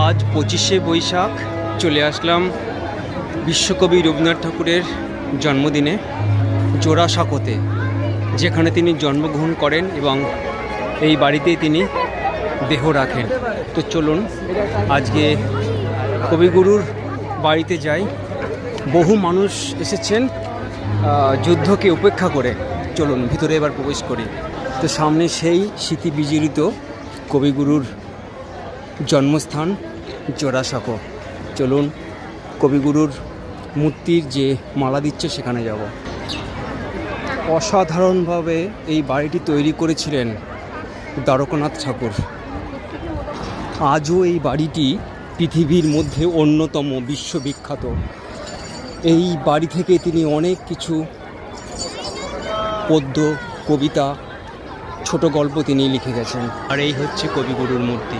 আজ 25শে বৈশাখ চলে আসলাম বিশ্বকবি রবীন্দ্রনাথ ঠাকুরের জন্মদিনে জোড়াসাঁকোতে, যেখানে তিনি জন্মগ্রহণ করেন এবং এই বাড়িতেই তিনি দেহ রাখেন। তো চলুন আজকে কবিগুরুর বাড়িতে যাই। বহু মানুষ এসেছেন যুদ্ধকে উপেক্ষা করে। চলুন ভিতরে এবার প্রবেশ করি। তো সামনে সেই স্মৃতি বিজড়িত কবিগুরুর জন্মস্থান জোড়াসাঁকো। চলুন কবিগুরুর মূর্তির যে মালা দিচ্ছে সেখানে যাব। অসাধারণভাবে এই বাড়িটি তৈরি করেছিলেন দ্বারকানাথ ঠাকুর। আজও এই বাড়িটি পৃথিবীর মধ্যে অন্যতম বিশ্ববিখ্যাত। এই বাড়ি থেকে তিনি অনেক কিছু পদ্য, কবিতা, ছোট গল্প তিনি লিখে গেছেন। আর এই হচ্ছে কবিগুরুর মূর্তি।